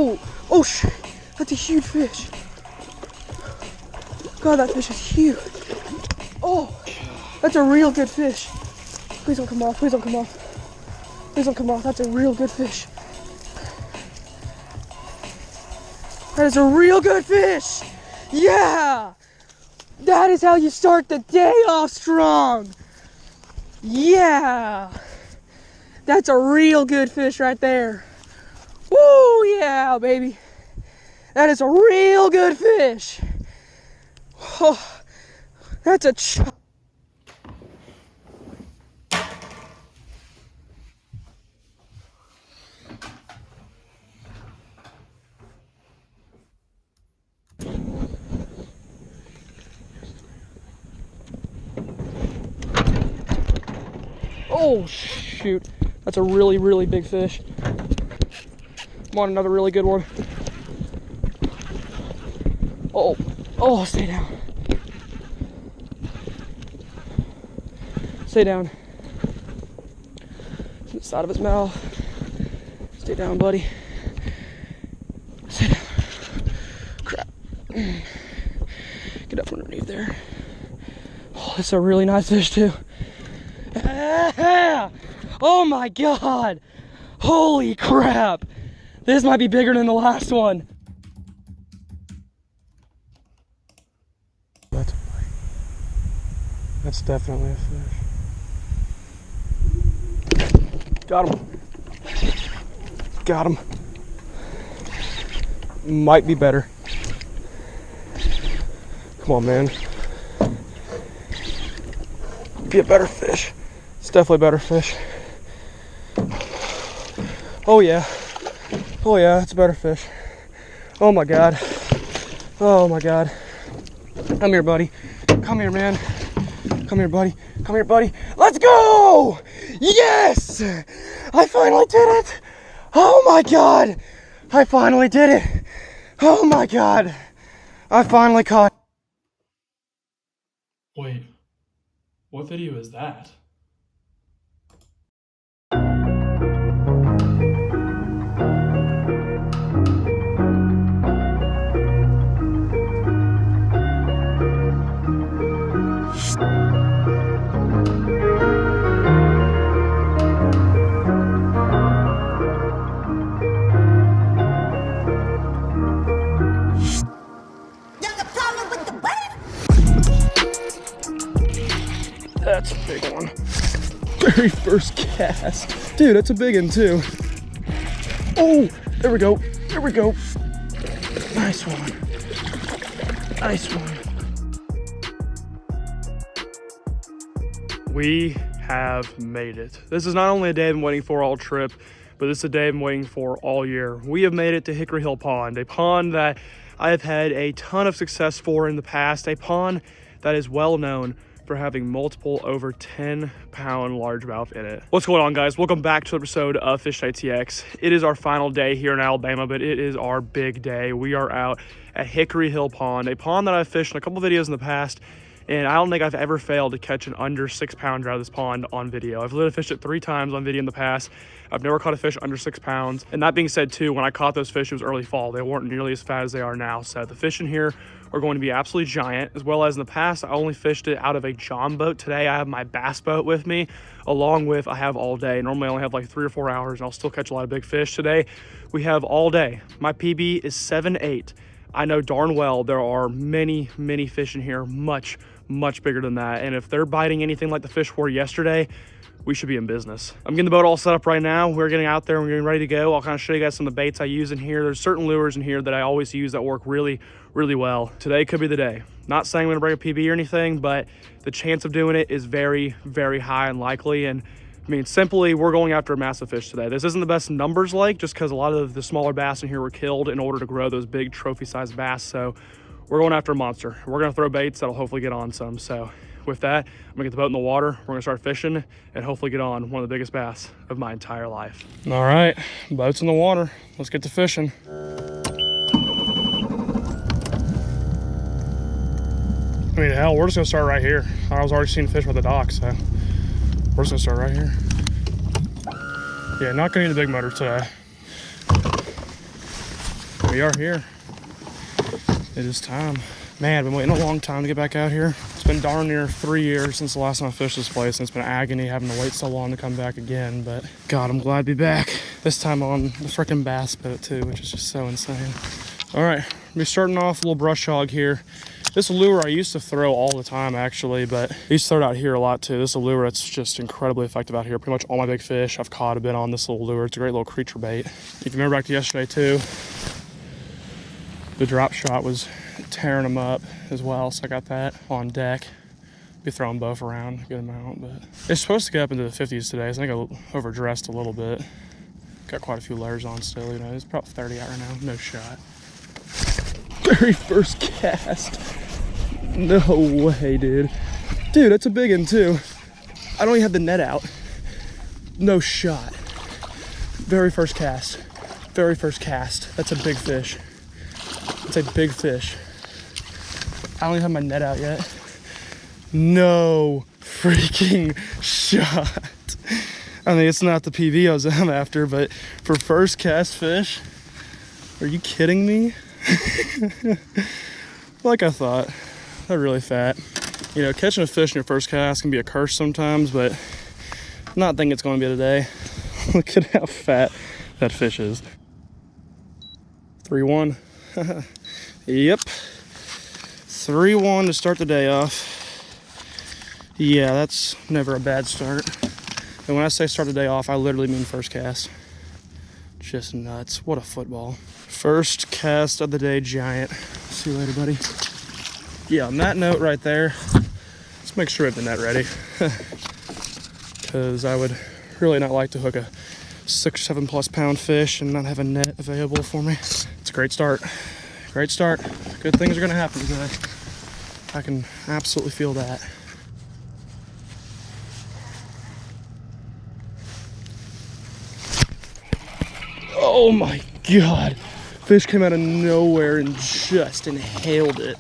Oh, oh shit, that's a huge fish. God, that fish is huge. Oh, that's a real good fish. Please don't come off, please don't come off. Please don't come off, that's a real good fish. That is a real good fish. Yeah, that is how you start the day off strong. Yeah, that's a real good fish right there. Woo, yeah, baby. That is a real good fish. Oh, that's a chop. Oh shoot, that's a really, really big fish. Come on, another really good one. Oh, oh, stay down. Stay down. To the side of his mouth. Stay down, buddy. Stay down. Crap. Get up from underneath there. Oh, that's a really nice fish too. Oh my God. Holy crap. This might be bigger than the last one. That's a bite. That's definitely a fish. Got him. Got him. Might be better. Come on, man. Be a better fish. It's definitely a better fish. Oh yeah. Oh yeah, it's a better fish. Oh my God. Oh my God. Come here, buddy. Come here, man. Come here, buddy. Come here, buddy. Let's go! Yes! I finally did it! Oh my God! I finally did it! Oh my God! I finally caught. Wait, what video is that? That's a big one. Very first cast. Dude, that's a big one too. Oh, there we go. There we go. Nice one. Nice one. We have made it. This is not only a day I've been waiting for all trip, but this is a day I've been waiting for all year. We have made it to Hickory Hill Pond, a pond that I have had a ton of success for in the past, a pond that is well known for having multiple over 10-pound largemouth in it. What's going on, guys? Welcome back to an episode of Fish Night TX. It is our final day here in Alabama, but it is our big day. We are out at Hickory Hill Pond, a pond that I've fished in a couple videos in the past, and I don't think I've ever failed to catch an under 6-pounder out of this pond on video. I've literally fished it 3 times on video in the past. I've never caught a fish under 6 pounds. And that being said too, when I caught those fish, it was early fall. They weren't nearly as fat as they are now. So the fish in here are going to be absolutely giant, as well as in the past, I only fished it out of a John boat. Today, I have my bass boat with me, along with I have all day. Normally, I only have like 3 or 4 hours, and I'll still catch a lot of big fish. Today, we have all day. My PB is 7-8. I know darn well there are many, many fish in here, much bigger than that. And if they're biting anything like the fish were yesterday, we should be in business. I'm getting the boat all set up right now. We're getting out there and we're getting ready to go. I'll kind of show you guys some of the baits I use in here. There's certain lures in here that I always use that work really well. Today could be the day. Not saying I'm gonna break a PB or anything, but the chance of doing it is very, very high and likely. And I mean, simply, we're going after a massive fish today. This isn't the best numbers just because a lot of the smaller bass in here were killed in order to grow those big trophy-sized bass. So we're going after a monster. We're gonna throw baits that'll hopefully get on some. So with that, I'm gonna get the boat in the water. We're gonna start fishing and hopefully get on one of the biggest bass of my entire life. All right, boat's in the water. Let's get to fishing. I mean, hell, we're just gonna start right here. I was already seeing fish by the dock, so we're just gonna start right here. Yeah, not gonna need the big motor today. We are here. It is time. Man, I've been waiting a long time to get back out here. It's been darn near 3 years since the last time I fished this place, and it's been agony having to wait so long to come back again, but God, I'm glad to be back. This time on the frickin' bass boat too, which is just so insane. All right, we're starting off a little brush hog here. This lure I used to throw all the time actually, but I used to throw it out here a lot too. This is a lure that's just incredibly effective out here. Pretty much all my big fish I've caught have been on this little lure. It's a great little creature bait. If you remember back to yesterday too, the drop shot was tearing them up as well, so I got that on deck. Be throwing both around a good amount, but it's supposed to get up into the 50s today, so I think I overdressed a little bit. Got quite a few layers on still, you know. It's probably 30 out right now, no shot. Very first cast. No way, dude. Dude, that's a big one too. I don't even have the net out. No shot. Very first cast. Very first cast. That's a big fish. It's a big fish. I don't even have my net out yet. No freaking shot. I mean, it's not the PV I'm after, but for first cast fish, are you kidding me? Like I thought. They're really fat. You know, catching a fish in your first cast can be a curse sometimes, but I'm not thinking it's going to be today. Look at how fat that fish is. 3-1. Yep. 3-1 to start the day off. Yeah, that's never a bad start. And when I say start the day off, I literally mean first cast. Just nuts. What a football. First cast of the day, giant. See you later, buddy. Yeah, on that note right there, let's make sure we have the net ready. Because I would really not like to hook a 6 or 7+ pound fish and not have a net available for me. It's a great start. Great start. Good things are gonna happen today. I can absolutely feel that. Oh my God. Fish came out of nowhere and just inhaled it.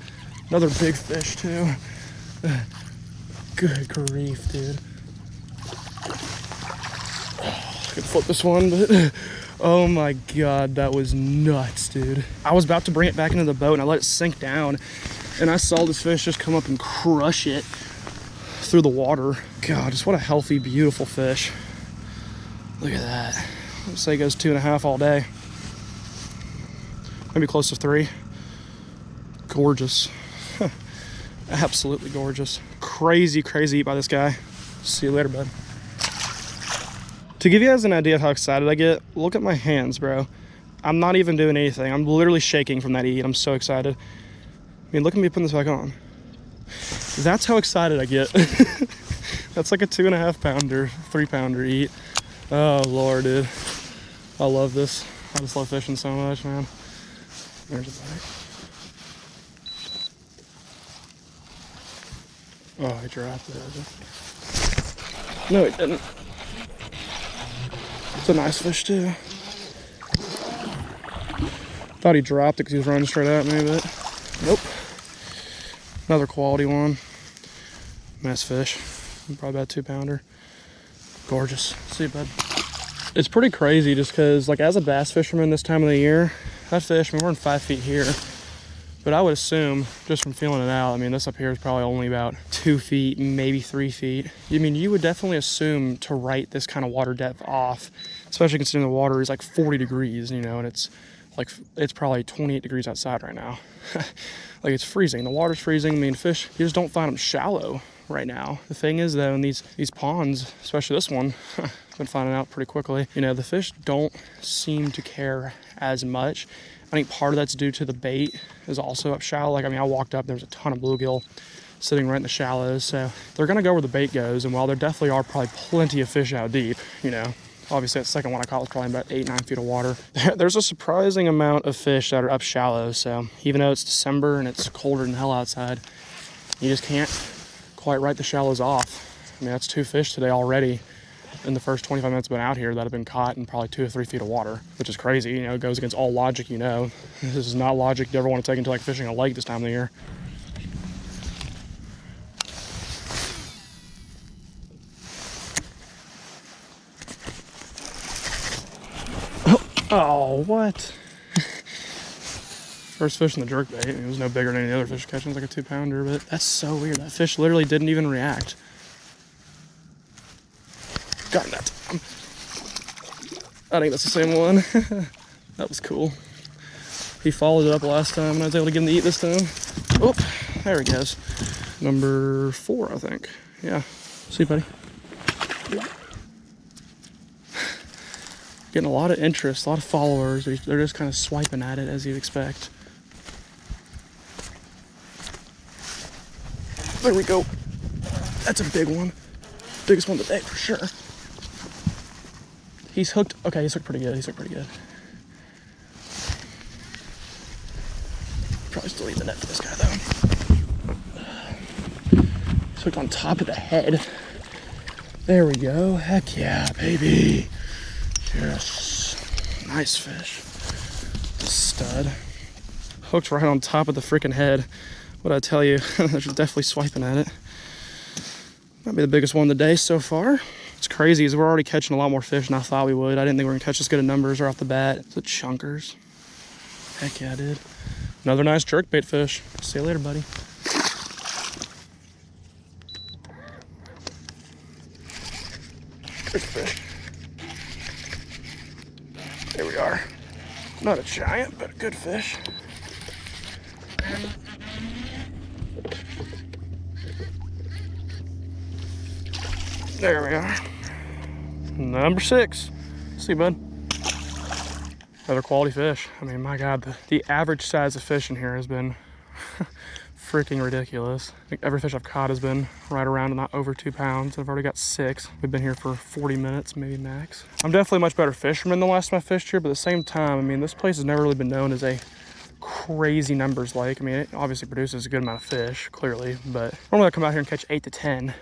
Another big fish too. Good grief, dude. I could flip this one, but oh my God, that was nuts, dude. I was about to bring it back into the boat and I let it sink down and I saw this fish just come up and crush it through the water. God, just what a healthy, beautiful fish. Look at that. I'd say it goes 2.5 all day. Maybe close to 3. Gorgeous. Absolutely gorgeous. Crazy, crazy eat by this guy. See you later, bud. To give you guys an idea of how excited I get, look at my hands, bro. I'm not even doing anything. I'm literally shaking from that eat. I'm so excited. I mean, look at me putting this back on. That's how excited I get. That's like a 2.5 pounder, 3 pounder eat. Oh, Lord, dude. I love this. I just love fishing so much, man. There's a bite. Oh, he dropped it. No, he didn't. It's a nice fish, too. Thought he dropped it because he was running straight at me, but nope. Another quality one. Nice fish. Probably about a 2 pounder. Gorgeous. See you, bud. It's pretty crazy just because, like, as a bass fisherman this time of the year, that fish, I mean, we're in 5 feet here, but I would assume, just from feeling it out, I mean, this up here is probably only about 2 feet, maybe 3 feet. I mean, you would definitely assume to write this kind of water depth off, especially considering the water is like 40 degrees, you know, and it's like, it's probably 28 degrees outside right now. Like, it's freezing. The water's freezing. I mean, fish, you just don't find them shallow right now. The thing is, though, in these ponds, especially this one, I've been finding out pretty quickly, you know, the fish don't seem to care as much. I think part of that's due to the bait is also up shallow. Like, I mean, I walked up, there's a ton of bluegill sitting right in the shallows, so they're gonna go where the bait goes, and while there definitely are probably plenty of fish out deep, you know, obviously that second one I caught was probably about 8-9 feet of water. There's a surprising amount of fish that are up shallow, so even though it's December and it's colder than hell outside, you just can't quite write the shallows off. I mean, that's 2 fish today already in the first 25 minutes I've been out here that have been caught in probably 2 or 3 feet of water, which is crazy. You know, it goes against all logic, you know. This is not logic you ever want to take into like fishing a lake this time of the year. Oh, what? First fish in the jerkbait. I mean, it was no bigger than any other fish catching. It was like a 2-pounder, but that's so weird. That fish literally didn't even react. Got him that time. I think that's the same one. That was cool. He followed it up last time, and I was able to get him to eat this time. Oh, there he goes. Number 4, I think. Yeah. See, buddy? Getting a lot of interest, a lot of followers. They're just kind of swiping at it as you'd expect. There we go. That's a big one. Biggest one today for sure. He's hooked. Okay, he's hooked pretty good. He's hooked pretty good. Probably still eat the net for this guy though. He's hooked on top of the head. There we go. Heck yeah, baby. Yes. Nice fish. Stud. Hooked right on top of the freaking head. What'd I tell you? They're definitely swiping at it. Might be the biggest one of the day so far. It's crazy is we're already catching a lot more fish than I thought we would. I didn't think we were gonna catch as good of numbers right off the bat. It's the chunkers. Heck yeah, dude. Another nice jerkbait fish. See you later, buddy. Good fish. There we are. Not a giant, but a good fish. There we are. Number 6. See, bud. Another quality fish. I mean, my God, the average size of fish in here has been freaking ridiculous. I think every fish I've caught has been right around not over 2 pounds. I've already got 6. We've been here for 40 minutes, maybe max. I'm definitely a much better fisherman than the last time I fished here, but at the same time, I mean, this place has never really been known as a crazy numbers lake. I mean, it obviously produces a good amount of fish, clearly, but normally I come out here and catch 8 to 10.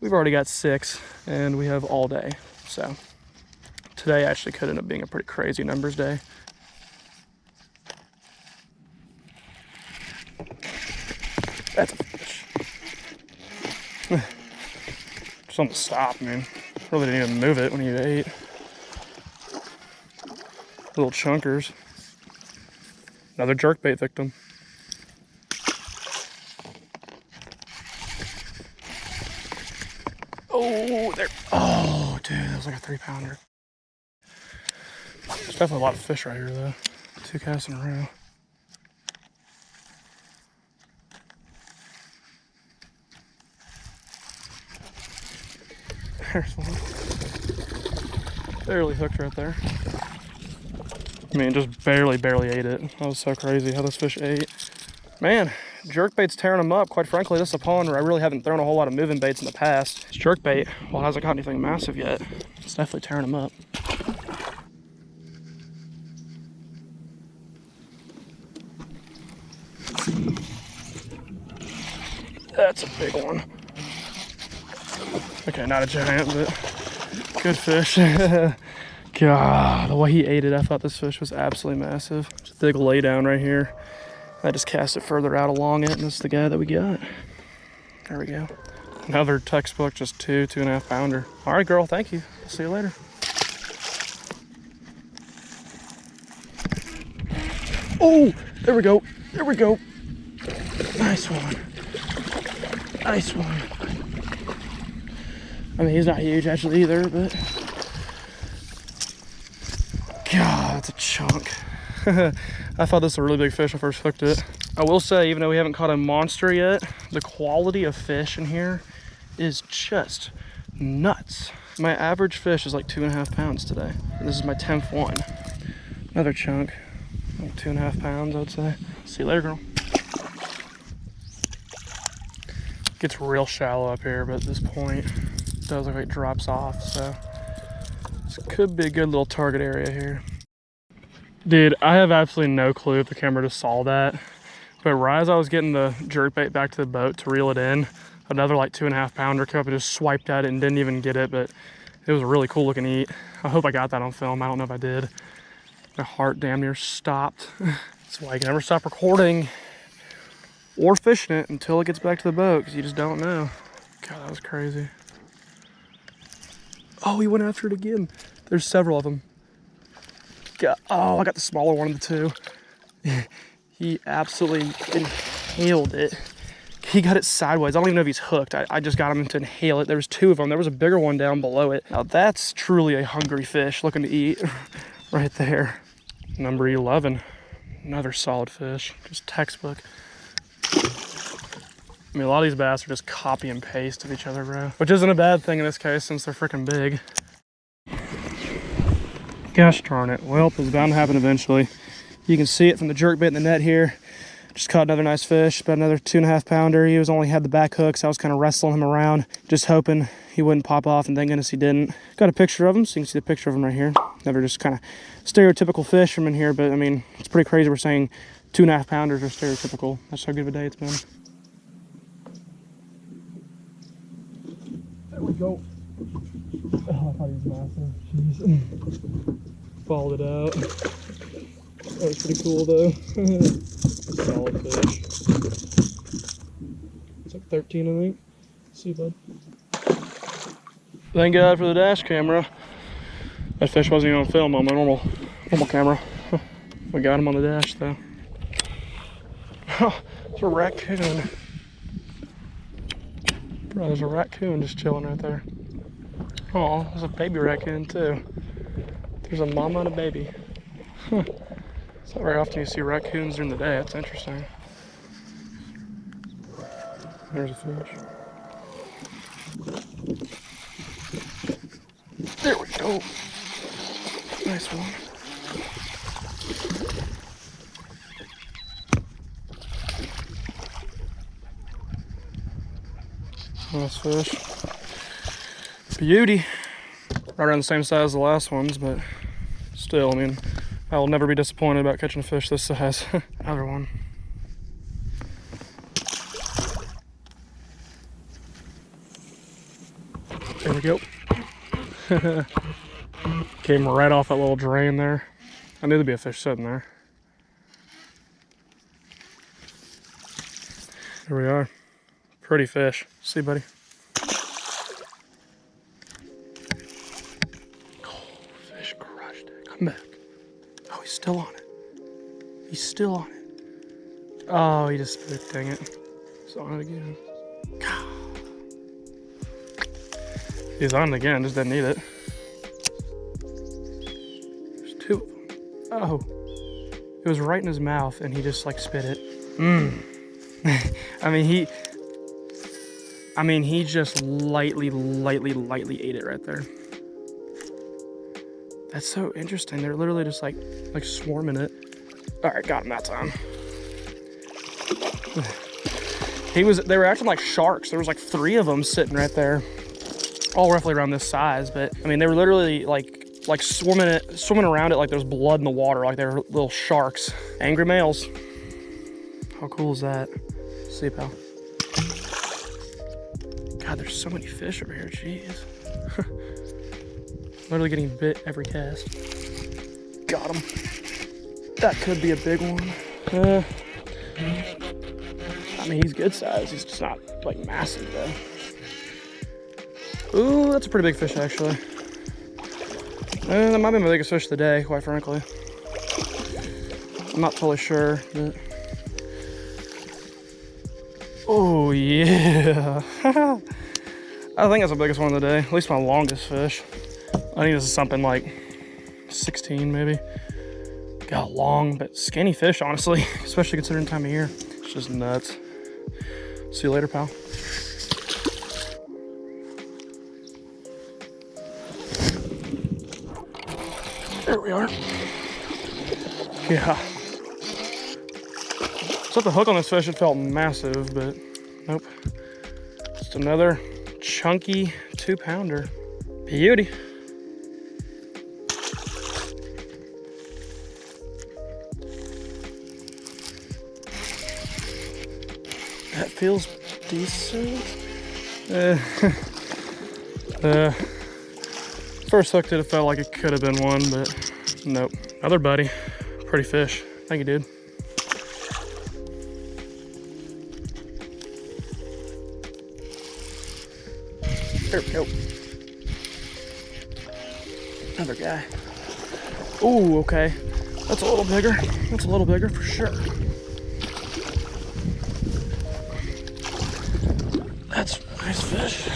We've already got 6, and we have all day, so today actually could end up being a pretty crazy numbers day. That's a fish. Just on the stop, man. Really didn't even move it when you ate. Little chunkers. Another jerkbait victim. Oh, there. Oh, dude, that was like a 3-pounder. There's definitely a lot of fish right here, though. 2 casts in a row. There's one. Barely hooked right there. I mean, just barely ate it. That was so crazy how this fish ate. Man, jerkbait's tearing them up. Quite frankly, this is a pond where I really haven't thrown a whole lot of moving baits in the past. This jerkbait, well, it hasn't caught anything massive yet. It's definitely tearing them up. That's a big one. Okay, not a giant, but good fish. God, the way he ate it, I thought this fish was absolutely massive. Just a big lay down right here. I just cast it further out along it, and this is the guy that we got. There we go. Another textbook, just 2.5 pounder. All right, girl, thank you. See you later. Oh, there we go. There we go. Nice one. Nice one. I mean, he's not huge actually either, but God, that's a chunk. I thought this was a really big fish when I first hooked it. I will say, even though we haven't caught a monster yet, the quality of fish in here is just nuts. My average fish is like 2.5 pounds today. This is my 10th one. Another chunk, like 2.5 pounds, I would say. See you later, girl. Gets real shallow up here, but at this point, it does look like it drops off, so this could be a good little target area here. Dude, I have absolutely no clue if the camera just saw that, but right as I was getting the jerkbait back to the boat to reel it in, another like 2.5 pounder came up and just swiped at it and didn't even get it, but it was a really cool looking eat. I hope I got that on film. I don't know if I did. My heart damn near stopped. That's why I can never stop recording or fishing it until it gets back to the boat, because you just don't know. God, that was crazy. Oh, he went after it again. There's several of them. God, oh, I got the smaller one of the two. He absolutely inhaled it. He got it sideways. I don't even know if he's hooked. I just got him to inhale it. There was 2 of them. There was a bigger one down below it. Now that's truly a hungry fish looking to eat right there. Number 11, another solid fish, just textbook. I mean, a lot of these bass are just copy and paste of each other, bro. Which isn't a bad thing in this case since they're freaking big. Gosh darn it. Well, it's bound to happen eventually. You can see it from the jerk bait in the net here. Just caught another nice fish, about another 2.5 pounder. He was only had the back hook, so I was kind of wrestling him around, just hoping he wouldn't pop off, and thank goodness he didn't. Got a picture of him, so you can see the picture of him right here. Never just kind of stereotypical fish from in here, but I mean, it's pretty crazy we're saying 2.5 pounders are stereotypical. That's how good of a day it's been. There we go. Oh, I thought he was massive. Jeez. Followed it out. That was pretty cool though. Solid fish. It's like 13, I think. See, bud. Thank God for the dash camera. That fish wasn't even on film on my normal camera. We got him on the dash though. Oh, it's a raccoon. Bro, there's a raccoon just chilling right there. Oh, there's a baby raccoon too. There's a mama and a baby. Huh. It's not very often you see raccoons during the day. That's interesting. There's a fish. There we go. Nice one. Nice fish. Beauty. Right around the same size as the last ones, but still, I mean, I will never be disappointed about catching a fish this size. Another one. There we go. Came right off that little drain there. I knew there'd be a fish sitting there. There we are. Pretty fish. See, buddy? Oh, fish crushed it. Come back. Oh, he's still on it. He's still on it. Oh, he just spit. Dang it. He's on it again. He's on it again, just didn't need it. There's 2 of them. Oh. It was right in his mouth and he just like spit it. Mmm. I mean, he just lightly ate it right there. That's so interesting. They're literally just like swarming it. All right, got him that time. They were acting like sharks. There was like 3 of them sitting right there, all roughly around this size. But I mean, they were literally like swimming around it like there's blood in the water, like they were little sharks. Angry males. How cool is that? See, pal. God, there's so many fish over here. Jeez. Literally getting bit every cast. Got him. That could be a big one. I mean, he's good size. He's just not like massive though. Ooh, that's a pretty big fish actually. That might be my biggest fish of the day, quite frankly. I'm not totally sure, but. Oh yeah. I think that's the biggest one of the day. At least my longest fish. I think this is something like 16 maybe. Got long but skinny fish, honestly, especially considering the time of year. It's just nuts. See you later, pal. There we are. Yeah. Set the hook on this fish, it felt massive, but nope. Just another chunky 2-pounder. Beauty. That feels decent. First hooked it felt like it could have been one, but nope. Another buddy. Pretty fish. Thank you, dude. There we go. Another guy. Ooh, okay. That's a little bigger. That's a little bigger for sure. That's a nice fish.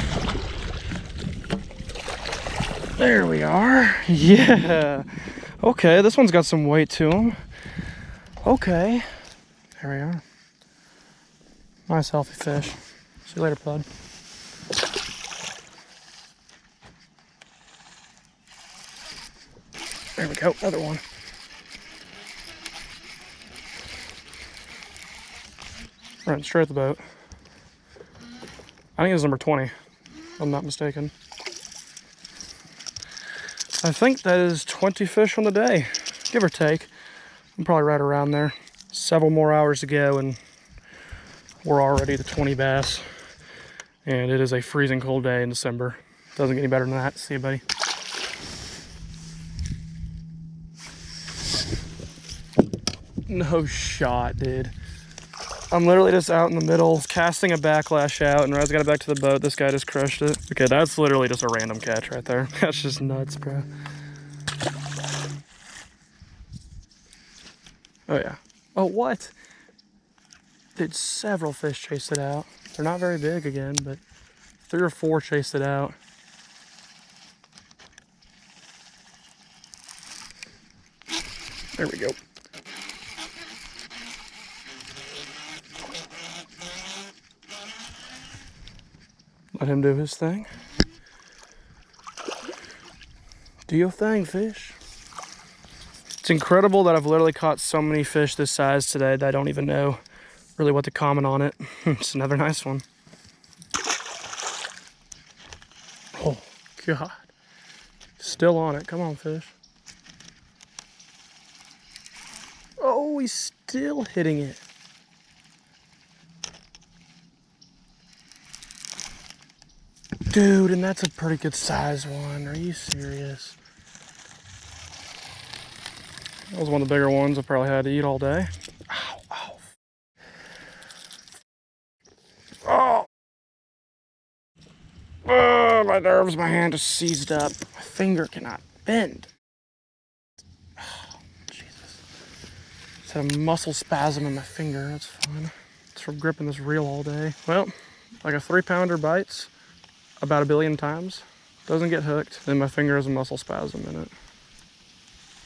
There we are. Yeah. Okay, this one's got some weight to him. Okay. There we are. Nice healthy fish. See you later, bud. There we go, another one. Running straight at the boat. I think it's number 20, if I'm not mistaken. I think that is 20 fish on the day, give or take. I'm probably right around there. Several more hours to go and we're already to 20 bass. And it is a freezing cold day in December. Doesn't get any better than that. See you, buddy. No shot, dude. I'm literally just out in the middle, casting a backlash out, and as I got it back to the boat, this guy just crushed it. Okay, that's literally just a random catch right there. That's just nuts, bro. Oh, yeah. Oh, what? Dude, several fish chased it out. They're not very big again, but 3 or 4 chased it out. There we go. Let him do his thing. Do your thing, fish. It's incredible that I've literally caught so many fish this size today that I don't even know really what to comment on it. It's another nice one. Oh, God. Still on it. Come on, fish. Oh, he's still hitting it. Dude, and that's a pretty good size one. Are you serious? That was one of the bigger ones I probably had to eat all day. Ow, ow. Oh! Oh, my nerves, my hand is seized up. My finger cannot bend. Oh, Jesus. Just had a muscle spasm in my finger. That's fine. It's from gripping this reel all day. Well, like a 3-pounder bites about 1 billion times. Doesn't get hooked. Then my finger has a muscle spasm in it.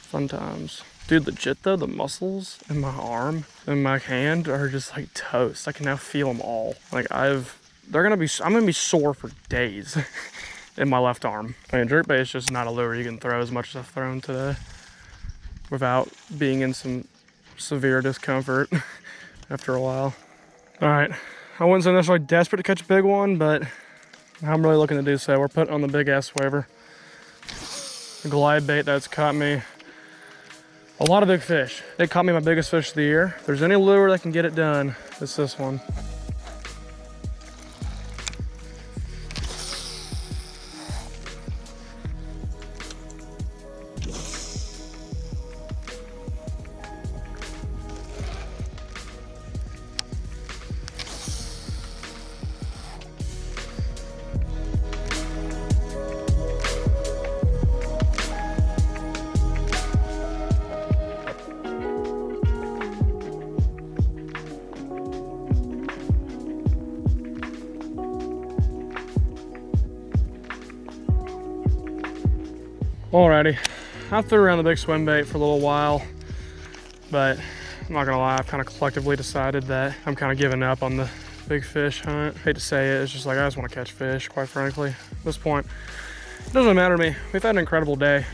Fun times. Dude, legit though, the muscles in my arm and my hand are just like toast. I can now feel them all. Like I'm gonna be sore for days in my left arm. I mean, jerkbait is just not a lure you can throw as much as I've thrown today without being in some severe discomfort after a while. All right, I wasn't so necessarily desperate to catch a big one, but I'm really looking to do so. We're putting on the big ass waiver. The glide bait that's caught me a lot of big fish. It caught me my biggest fish of the year. If there's any lure that can get it done, it's this one. Alrighty, I threw around the big swim bait for a little while, but I'm not gonna lie, I've kind of collectively decided that I'm kind of giving up on the big fish hunt. Hate to say it, it's just like I just want to catch fish, quite frankly. At this point, it doesn't matter to me. We've had an incredible day.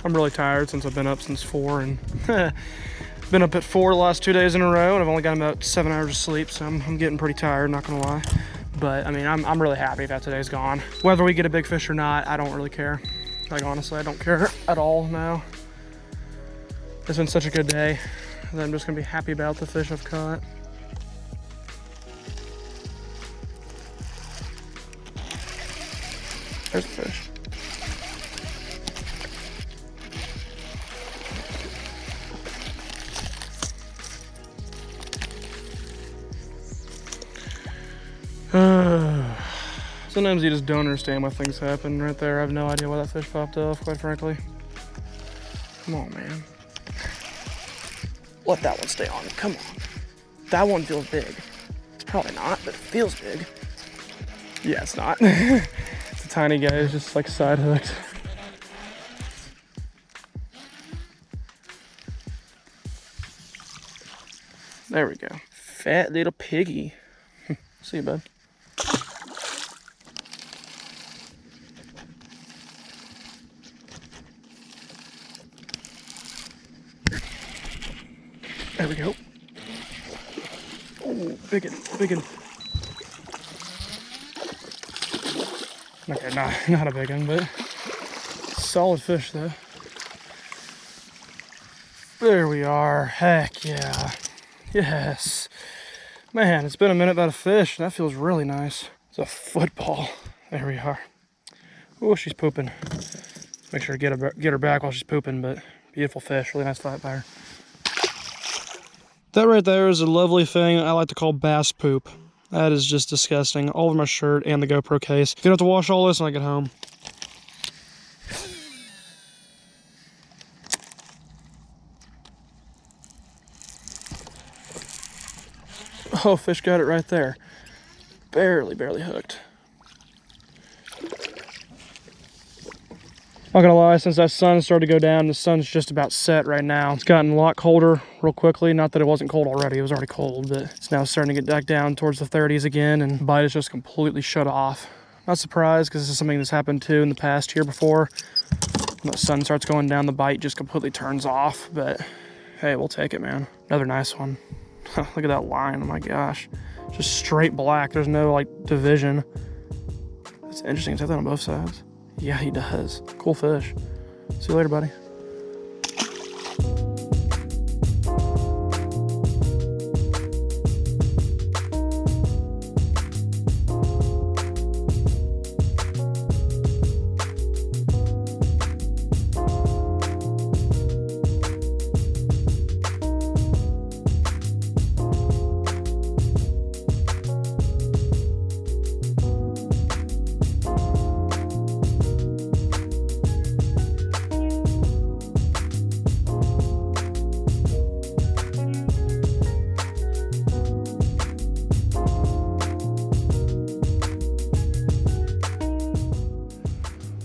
I'm really tired since I've been up since 4 and been up at 4 the last 2 days in a row, and I've only gotten about 7 hours of sleep, so I'm getting pretty tired, not gonna lie. But I mean, I'm really happy that today's gone. Whether we get a big fish or not, I don't really care. Like, honestly, I don't care at all now. It's been such a good day that I'm just gonna be happy about the fish I've caught. There's a fish. Sometimes you just don't understand why things happen right there. I have no idea why that fish popped off, quite frankly. Come on, man. Let that one stay on. Come on. That one feels big. It's probably not, but it feels big. Yeah, it's not. It's a tiny guy. It's just like side hooked. There we go. Fat little piggy. See you, bud. There we go. Oh, biggin, biggin. Okay, not a big one, but solid fish though. There we are. Heck yeah. Yes. Man, it's been a minute without a fish. That feels really nice. It's a football. There we are. Oh, she's pooping. Make sure to get her back while she's pooping, but beautiful fish. Really nice flat by her. That right there is a lovely thing I like to call bass poop. That is just disgusting. All over my shirt and the GoPro case. Gonna have to wash all this when I get home. Oh, fish got it right there. Barely hooked. Not gonna lie, since that sun started to go down, the sun's just about set right now. It's gotten a lot colder real quickly. Not that it wasn't cold already, it was already cold, but it's now starting to get back down towards the 30s again, and the bite is just completely shut off. Not surprised, because this is something that's happened too in the past year before. When the sun starts going down, the bite just completely turns off, but hey, we'll take it, man. Another nice one. Look at that line, oh my gosh. Just straight black, there's no like division. It's interesting, does it have that on both sides? Yeah, he does. Cool fish. See you later, buddy.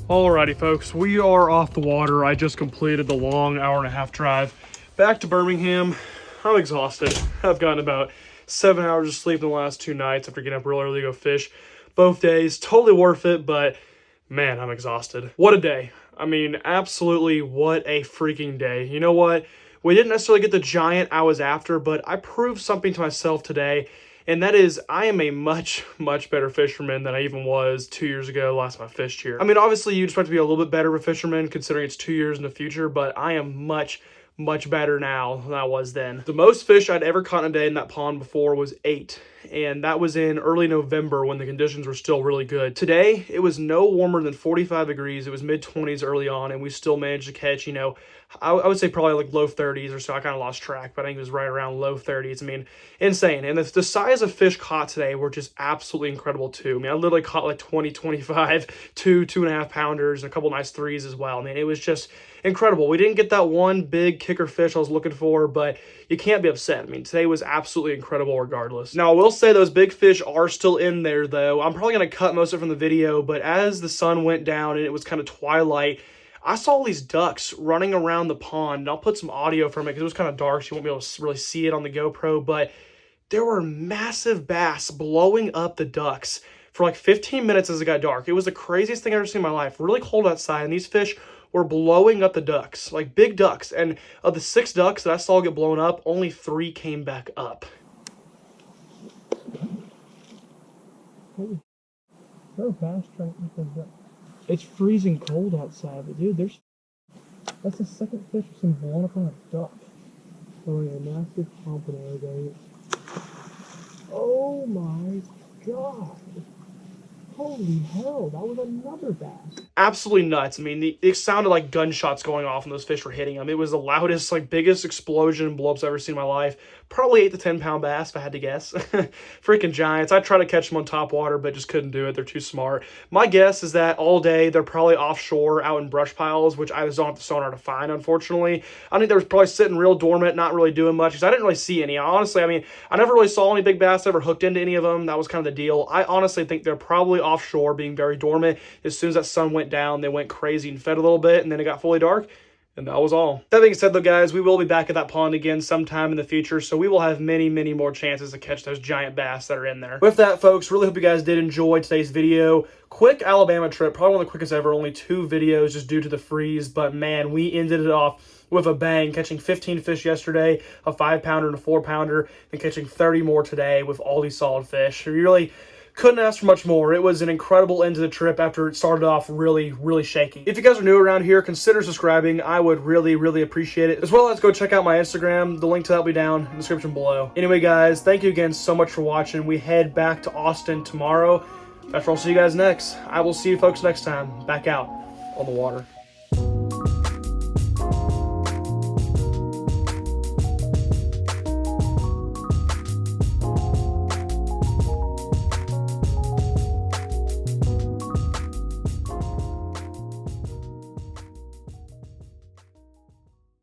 Alrighty folks, we are off the water. I just completed the long hour-and-a-half drive back to Birmingham. I'm exhausted. I've gotten about 7 hours of sleep in the last 2 nights after getting up real early to go fish both days. Totally worth it, but man, I'm exhausted. What a day. I mean, absolutely what a freaking day. You know what? We didn't necessarily get the giant I was after, but I proved something to myself today. And that is, I am a much better fisherman than I even was 2 years ago, last time I fished here. I mean, obviously, you'd expect to be a little bit better of a fisherman considering it's 2 years in the future, but I am much better now than I was then. The most fish I'd ever caught in a day in that pond before was 8, and that was in early November when the conditions were still really good. Today, it was no warmer than 45 degrees. It was mid-20s early on, and we still managed to catch, you know, I would say probably like low 30s or so. I kind of lost track, but I think it was right around low 30s. I mean, insane. And the size of fish caught today were just absolutely incredible too. I mean, I literally caught like 20, 25, 2.5 pounders, and a couple nice threes as well. I mean, it was just incredible. We didn't get that one big kicker fish I was looking for, but you can't be upset. I mean, today was absolutely incredible regardless. Now, I will say those big fish are still in there though. I'm probably going to cut most of it from the video, but as the sun went down and it was kind of twilight, I saw all these ducks running around the pond, and I'll put some audio from it because it was kind of dark, so you won't be able to really see it on the GoPro, but there were massive bass blowing up the ducks for like 15 minutes as it got dark. It was the craziest thing I've ever seen in my life. Really cold outside, and these fish were blowing up the ducks, like big ducks, and of the 6 ducks that I saw get blown up, only 3 came back up. There are bass trying to. It's freezing cold outside, but dude, that's the second fish that's been blown up on a duck. Throwing a massive pompano there. Oh my god. Holy hell, that was another bass. Absolutely nuts. I mean, it sounded like gunshots going off when those fish were hitting them. It was the loudest, like, biggest explosion and blow-ups I've ever seen in my life. Probably 8 to 10 pound bass, if I had to guess. Freaking giants. I tried to catch them on top water, but just couldn't do it. They're too smart. My guess is that all day they're probably offshore out in brush piles, which I just don't have the sonar to find, unfortunately. I think they were probably sitting real dormant, not really doing much, because I didn't really see any. Honestly, I mean, I never really saw any big bass ever hooked into any of them. That was kind of the deal. I honestly think they're probably offshore, being very dormant. As soon as that sun went down, they went crazy and fed a little bit, and then it got fully dark. And that was all. That being said, though, guys, we will be back at that pond again sometime in the future, so we will have many, many more chances to catch those giant bass that are in there. With that, folks, really hope you guys did enjoy today's video. Quick Alabama trip, probably one of the quickest ever, only 2 videos just due to the freeze, but man, we ended it off with a bang, catching 15 fish yesterday, a 5-pounder and a 4-pounder, and catching 30 more today with all these solid fish. We really couldn't ask for much more. It was an incredible end to the trip after it started off really, really shaky. If you guys are new around here, consider subscribing. I would really, really appreciate it. As well as go check out my Instagram. The link to that will be down in the description below. Anyway, guys, thank you again so much for watching. We head back to Austin tomorrow. That's where I'll see you guys next. I will see you folks next time back out on the water.